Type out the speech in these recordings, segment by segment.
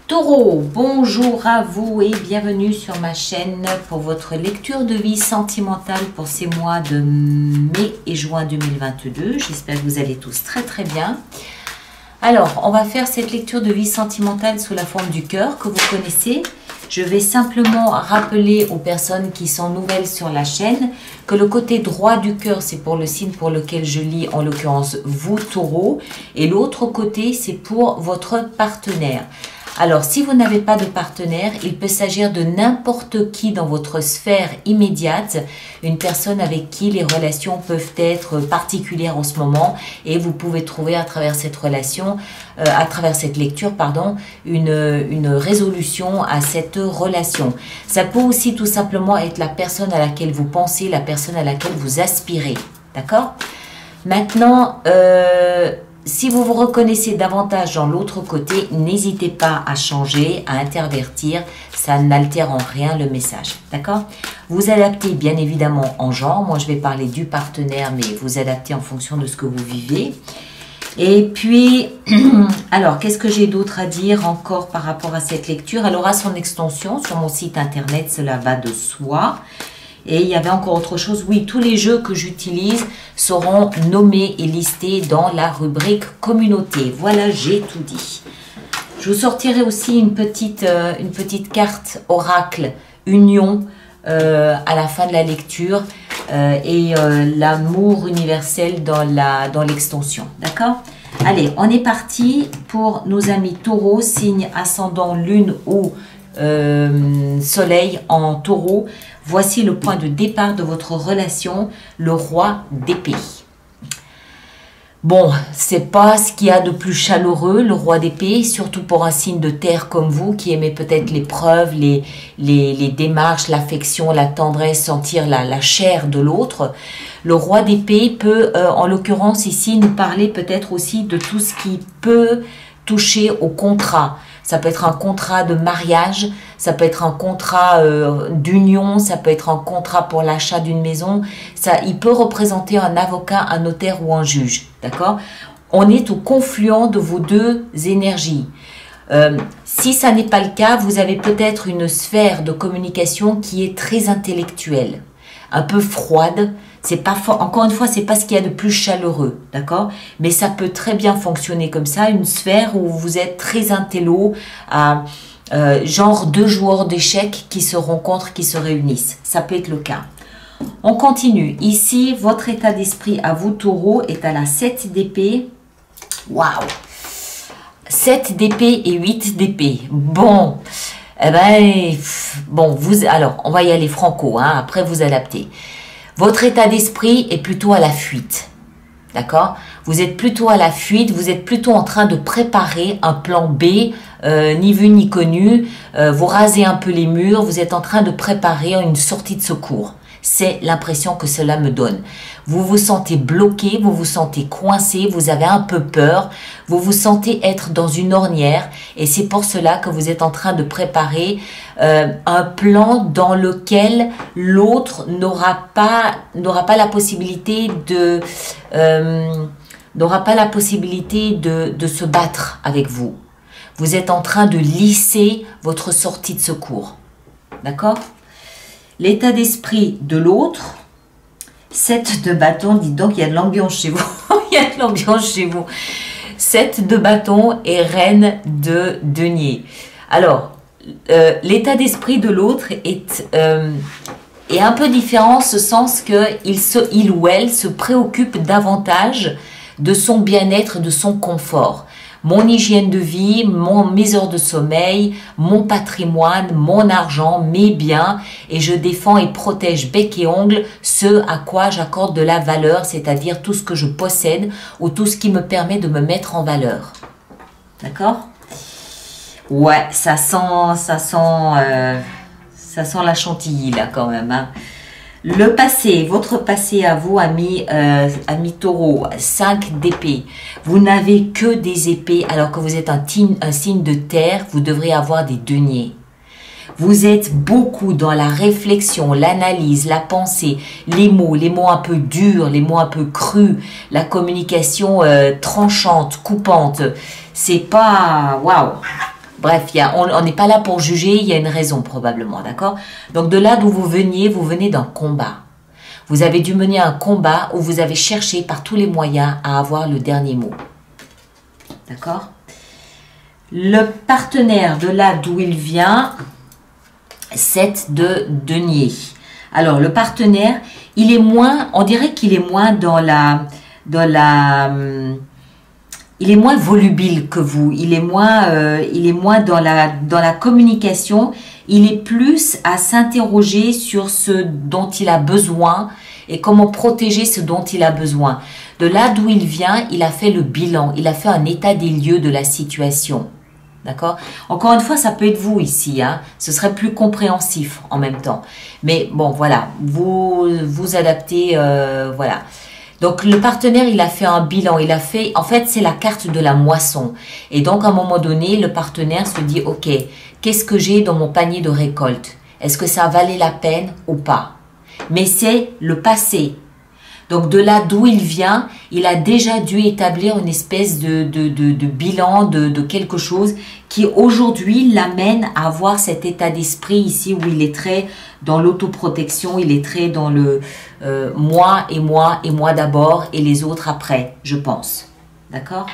Taureau, bonjour à vous et bienvenue sur ma chaîne pour votre lecture de vie sentimentale pour ces mois de mai et juin 2022. J'espère que vous allez tous très bien. Alors, on va faire cette lecture de vie sentimentale sous la forme du cœur que vous connaissez. Je vais simplement rappeler aux personnes qui sont nouvelles sur la chaîne que le côté droit du cœur, c'est pour le signe pour lequel je lis, en l'occurrence vous, Taureau, et l'autre côté, c'est pour votre partenaire. Alors, si vous n'avez pas de partenaire, il peut s'agir de n'importe qui dans votre sphère immédiate, une personne avec qui les relations peuvent être particulières en ce moment et vous pouvez trouver à travers cette relation, à travers cette lecture, pardon, une résolution à cette relation. Ça peut aussi tout simplement être la personne à laquelle vous pensez, la personne à laquelle vous aspirez. D'accord? Maintenant, si vous vous reconnaissez davantage dans l'autre côté, n'hésitez pas à changer, à intervertir, ça n'altère en rien le message, d'accord? Vous adaptez bien évidemment en genre, moi je vais parler du partenaire, mais vous adaptez en fonction de ce que vous vivez. Et puis, alors qu'est-ce que j'ai d'autre à dire encore par rapport à cette lecture? Elle aura son extension sur mon site internet, cela va de soi. Et il y avait encore autre chose. Oui, tous les jeux que j'utilise seront nommés et listés dans la rubrique communauté. Voilà, j'ai tout dit. Je vous sortirai aussi une petite carte oracle union à la fin de la lecture et l'amour universel dans l'extension. D'accord? Allez, on est parti pour nos amis taureaux, signe ascendant lune ou soleil en taureau. Voici le point de départ de votre relation, le roi d'épée. Bon, c'est pas ce qu'il y a de plus chaleureux, le roi d'épée, surtout pour un signe de terre comme vous, qui aimez peut-être les preuves, les démarches, l'affection, la tendresse, sentir la chair de l'autre. Le roi d'épée peut, en l'occurrence ici, nous parler peut-être aussi de tout ce qui peut toucher au contrat. Ça peut être un contrat de mariage, ça peut être un contrat d'union, ça peut être un contrat pour l'achat d'une maison. Ça, il peut représenter un avocat, un notaire ou un juge. D'accord? On est au confluent de vos deux énergies. Si ça n'est pas le cas, vous avez peut-être une sphère de communication qui est très intellectuelle, un peu froide. C'est pas encore une fois, c'est pas ce qu'il y a de plus chaleureux, d'accord? Mais ça peut très bien fonctionner comme ça, une sphère où vous êtes très intello, genre deux joueurs d'échecs qui se rencontrent, qui se réunissent. Ça peut être le cas. On continue. Ici, votre état d'esprit à vous, taureau, est à la 7 d'épée. Waouh! 7 d'épée et 8 d'épée. Bon, eh ben, bon, alors, on va y aller franco, hein, après vous adaptez. Votre état d'esprit est plutôt à la fuite, d'accord? Vous êtes plutôt à la fuite, vous êtes plutôt en train de préparer un plan B, ni vu ni connu. Vous rasez un peu les murs, vous êtes en train de préparer une sortie de secours. C'est l'impression que cela me donne. Vous vous sentez bloqué, vous vous sentez coincé, vous avez un peu peur, vous vous sentez être dans une ornière et c'est pour cela que vous êtes en train de préparer un plan dans lequel l'autre n'aura pas la possibilité de se battre avec vous. Vous êtes en train de lisser votre sortie de secours. D'accord? L'état d'esprit de l'autre, 7 de bâton, dites donc, il y a de l'ambiance chez vous. Il y a de l'ambiance chez vous. 7 de bâton et reine de denier. Alors, l'état d'esprit de l'autre est un peu différent en ce sens qu'il ou elle se préoccupe davantage de son bien-être, de son confort. Mon hygiène de vie, mes heures de sommeil, mon patrimoine, mon argent, mes biens, et je défends et protège bec et ongle ce à quoi j'accorde de la valeur, c'est-à-dire tout ce que je possède ou tout ce qui me permet de me mettre en valeur. D'accord? Ouais, ça sent la chantilly là quand même, hein. Le passé, votre passé à vous, amis taureau, 5 d'épée. Vous n'avez que des épées alors que vous êtes un signe de terre, vous devrez avoir des deniers. Vous êtes beaucoup dans la réflexion, l'analyse, la pensée, les mots un peu durs, les mots un peu crus, la communication tranchante, coupante. C'est pas... Waouh! Bref, on n'est pas là pour juger, il y a une raison probablement, d'accord? Donc de là d'où vous venez d'un combat. Vous avez dû mener un combat où vous avez cherché par tous les moyens à avoir le dernier mot. D'accord? Le partenaire, de là d'où il vient, 7 de denier. Alors, le partenaire, il est moins, on dirait qu'il est moins il est moins volubile que vous. Il est moins dans la communication. Il est plus à s'interroger sur ce dont il a besoin et comment protéger ce dont il a besoin. De là d'où il vient, il a fait le bilan. Il a fait un état des lieux de la situation. D'accord? Encore une fois, ça peut être vous ici, hein. Ce serait plus compréhensif en même temps. Mais bon, voilà, vous adaptez, voilà. Donc, le partenaire, il a fait un bilan. Il a fait, en fait, c'est la carte de la moisson. Et donc, à un moment donné, le partenaire se dit, OK, qu'est-ce que j'ai dans mon panier de récolte? Est-ce que ça valait la peine ou pas? Mais c'est le passé. Donc, de là d'où il vient, il a déjà dû établir une espèce de bilan de quelque chose qui aujourd'hui l'amène à avoir cet état d'esprit ici où il est très dans l'autoprotection, il est très dans le moi et moi et moi d'abord et les autres après, je pense. D'accord?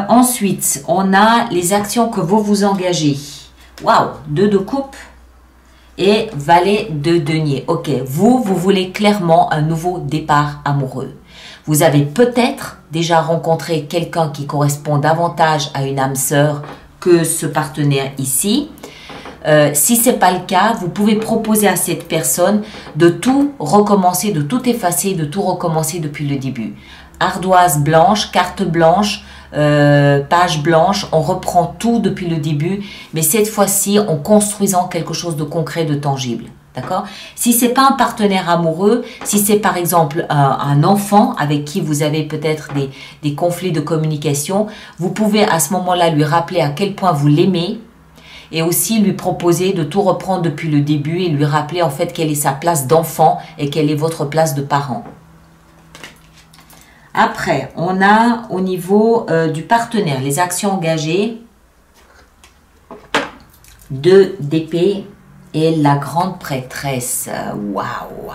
Ensuite, on a les actions que vous vous engagez. Waouh! 2 de coupe. Et valet de denier. Ok, vous voulez clairement un nouveau départ amoureux. Vous avez peut-être déjà rencontré quelqu'un qui correspond davantage à une âme sœur que ce partenaire ici. Si ce n'est pas le cas, vous pouvez proposer à cette personne de tout recommencer, de tout effacer, de tout recommencer depuis le début. Ardoise blanche, carte blanche, page blanche, on reprend tout depuis le début, mais cette fois-ci en construisant quelque chose de concret, de tangible. D'accord? Si c'est pas un partenaire amoureux, si c'est par exemple un enfant avec qui vous avez peut-être des conflits de communication, vous pouvez à ce moment-là lui rappeler à quel point vous l'aimez et aussi lui proposer de tout reprendre depuis le début et lui rappeler en fait quelle est sa place d'enfant et quelle est votre place de parent. Après, on a au niveau du partenaire, les actions engagées, 2 d'épée et la grande prêtresse. Waouh!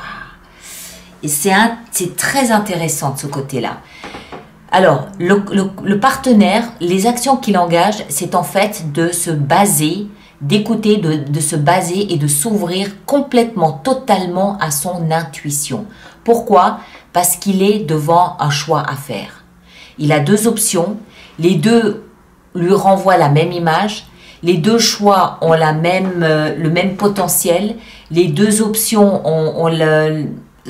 Et c'est très intéressant de ce côté-là. Alors, le partenaire, les actions qu'il engage, c'est en fait de se baser, d'écouter, de se baser et de s'ouvrir complètement, totalement à son intuition. Pourquoi? Parce qu'il est devant un choix à faire. Il a 2 options, les 2 lui renvoient la même image, les 2 choix ont le même potentiel, les 2 options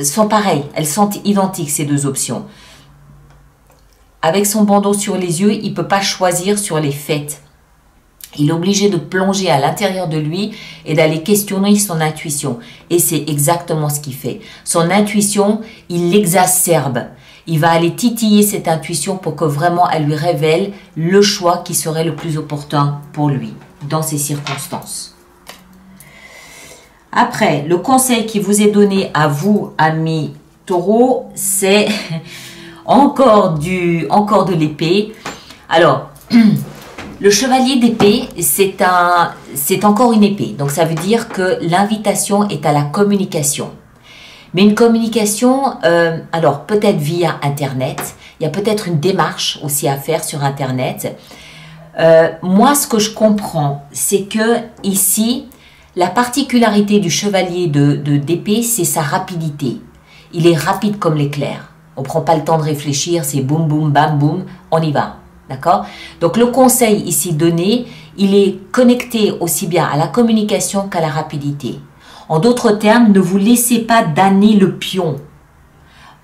sont pareilles, elles sont identiques ces 2 options. Avec son bandeau sur les yeux, il ne peut pas choisir sur les faits. Il est obligé de plonger à l'intérieur de lui et d'aller questionner son intuition. Et c'est exactement ce qu'il fait. Son intuition, il l'exacerbe. Il va aller titiller cette intuition pour que vraiment elle lui révèle le choix qui serait le plus opportun pour lui dans ces circonstances. Après, le conseil qui vous est donné à vous, amis taureaux, c'est encore de l'épée. Alors, le chevalier d'épée, c'est encore une épée. Donc, ça veut dire que l'invitation est à la communication. Mais une communication, alors peut-être via Internet. Il y a peut-être une démarche aussi à faire sur Internet. Moi, ce que je comprends, c'est que ici, la particularité du chevalier d'épée, c'est sa rapidité. Il est rapide comme l'éclair. On ne prend pas le temps de réfléchir, c'est boum, boum, bam, boum, on y va. D'accord? Donc, le conseil ici donné, il est connecté aussi bien à la communication qu'à la rapidité. En d'autres termes, ne vous laissez pas damner le pion.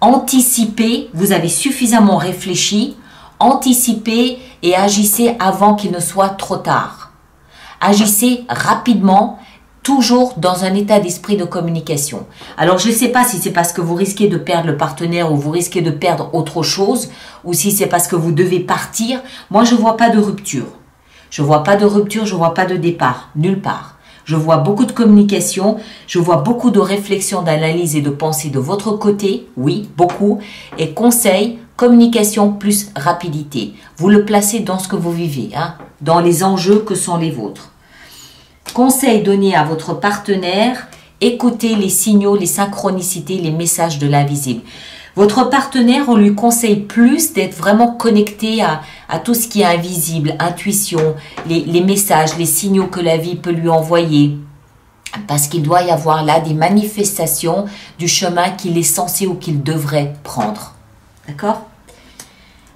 Anticipez, vous avez suffisamment réfléchi, anticipez et agissez avant qu'il ne soit trop tard. Agissez rapidement, toujours dans un état d'esprit de communication. Alors, je ne sais pas si c'est parce que vous risquez de perdre le partenaire ou vous risquez de perdre autre chose ou si c'est parce que vous devez partir. Moi, je ne vois pas de rupture. Je ne vois pas de rupture, je ne vois pas de départ, nulle part. Je vois beaucoup de communication, je vois beaucoup de réflexion, d'analyse et de pensée de votre côté, oui, beaucoup. Et conseil, communication plus rapidité. Vous le placez dans ce que vous vivez, hein, dans les enjeux que sont les vôtres. Conseil donné à votre partenaire, écoutez les signaux, les synchronicités, les messages de l'invisible. Votre partenaire, on lui conseille plus d'être vraiment connecté à tout ce qui est invisible, intuition, les messages, les signaux que la vie peut lui envoyer. Parce qu'il doit y avoir là des manifestations du chemin qu'il est censé ou qu'il devrait prendre. D'accord?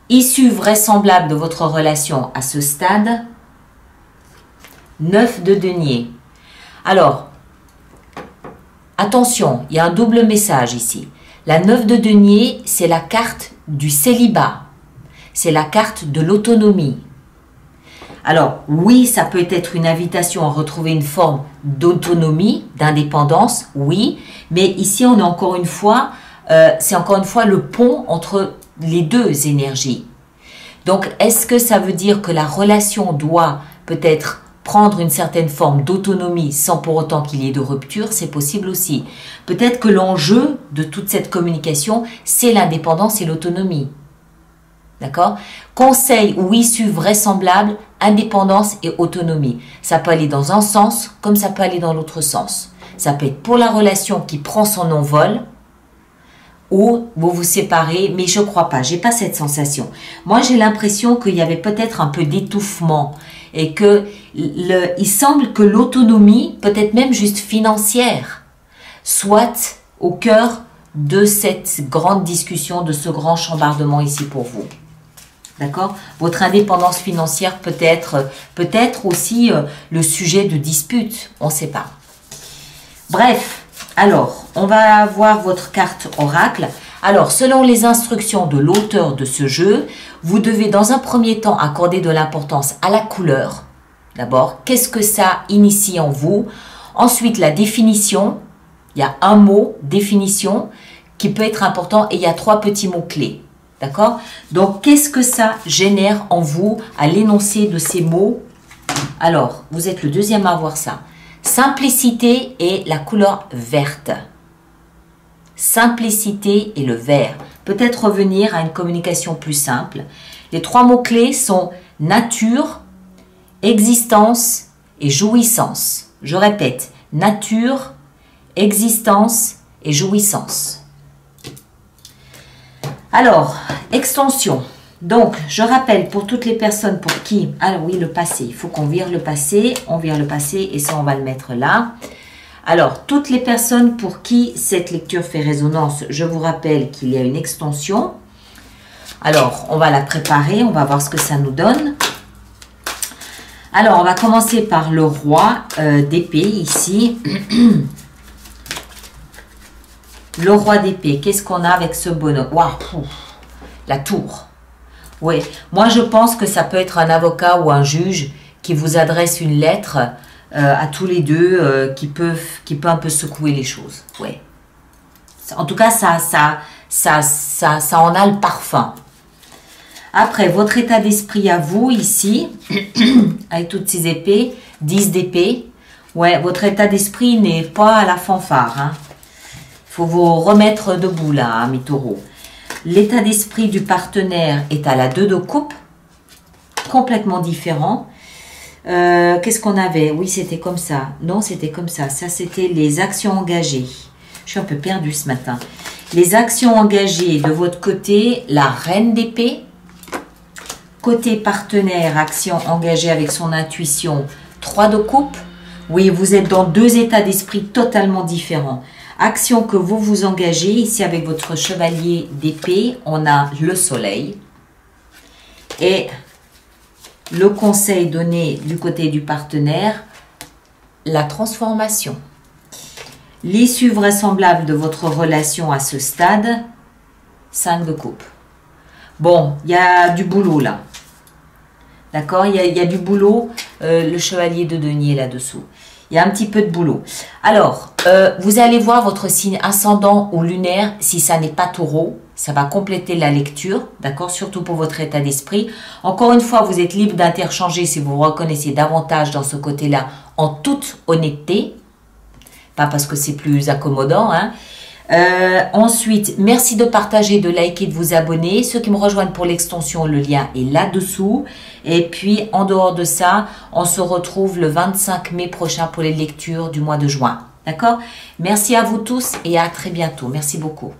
Issue vraisemblable de votre relation à ce stade. 9 de denier. Alors, attention, il y a un double message ici. La 9 de denier, c'est la carte du célibat. C'est la carte de l'autonomie. Alors, oui, ça peut être une invitation à retrouver une forme d'autonomie, d'indépendance, oui. Mais ici, on est encore une fois, c'est encore une fois le pont entre les deux énergies. Donc, est-ce que ça veut dire que la relation doit peut-être prendre une certaine forme d'autonomie sans pour autant qu'il y ait de rupture? C'est possible aussi. Peut-être que l'enjeu de toute cette communication, c'est l'indépendance et l'autonomie. D'accord? Conseil ou issue vraisemblable, indépendance et autonomie. Ça peut aller dans un sens comme ça peut aller dans l'autre sens. Ça peut être pour la relation qui prend son envol ou vous vous séparez, mais je ne crois pas, j'ai pas cette sensation. Moi, j'ai l'impression qu'il y avait peut-être un peu d'étouffement et que il semble que l'autonomie, peut-être même juste financière, soit au cœur de cette grande discussion, de ce grand chambardement ici pour vous. D'accord? Votre indépendance financière peut être aussi le sujet de dispute, on ne sait pas. Bref, alors, on va voir votre carte oracle. Alors, selon les instructions de l'auteur de ce jeu, vous devez dans un premier temps accorder de l'importance à la couleur. D'abord, qu'est-ce que ça initie en vous? Ensuite, la définition. Il y a un mot, définition, qui peut être important et il y a 3 petits mots-clés. D'accord? Donc, qu'est-ce que ça génère en vous à l'énoncé de ces mots? Alors, vous êtes le deuxième à avoir ça. Simplicité et la couleur verte. Simplicité et le vert. Peut-être revenir à une communication plus simple. Les 3 mots-clés sont nature, existence et jouissance. Je répète, nature, existence et jouissance. Alors, extension. Donc, je rappelle pour toutes les personnes pour qui... Ah oui, le passé. Il faut qu'on vire le passé. On vire le passé et ça, on va le mettre là. Alors, toutes les personnes pour qui cette lecture fait résonance, je vous rappelle qu'il y a une extension. Alors, on va la préparer. On va voir ce que ça nous donne. Alors, on va commencer par le roi d'épée ici. Le roi d'épée, qu'est-ce qu'on a avec ce bonhomme? Waouh, la tour. Oui, moi je pense que ça peut être un avocat ou un juge qui vous adresse une lettre à tous les deux qui peut un peu secouer les choses. Oui. En tout cas, ça en a le parfum. Après, votre état d'esprit à vous ici, avec toutes ces épées, 10 d'épée. Ouais, votre état d'esprit n'est pas à la fanfare, hein. Il faut vous remettre debout là, hein, mes taureaux. L'état d'esprit du partenaire est à la 2 de coupe, complètement différent. Qu'est-ce qu'on avait? Oui, c'était comme ça. Non, c'était comme ça. Ça, c'était les actions engagées. Je suis un peu perdue ce matin. Les actions engagées de votre côté, la reine d'épée. Côté partenaire, action engagée avec son intuition, 3 de coupe. Oui, vous êtes dans 2 états d'esprit totalement différents. Action que vous vous engagez, ici avec votre chevalier d'épée, on a le soleil. Et le conseil donné du côté du partenaire, la transformation. L'issue vraisemblable de votre relation à ce stade, 5 de coupe. Bon, il y a du boulot là. D'accord? Il y a du boulot, le chevalier de denier là-dessous. Il y a un petit peu de boulot. Alors, vous allez voir votre signe ascendant ou lunaire, si ça n'est pas taureau, ça va compléter la lecture, d'accord? Surtout pour votre état d'esprit. Encore une fois, vous êtes libre d'interchanger si vous vous reconnaissez davantage dans ce côté-là, en toute honnêteté. Pas parce que c'est plus accommodant, hein. Ensuite, merci de partager, de liker, de vous abonner. Ceux qui me rejoignent pour l'extension, le lien est là-dessous. Et puis, en dehors de ça, on se retrouve le 25 mai prochain pour les lectures du mois de juin. D'accord? Merci à vous tous et à très bientôt. Merci beaucoup.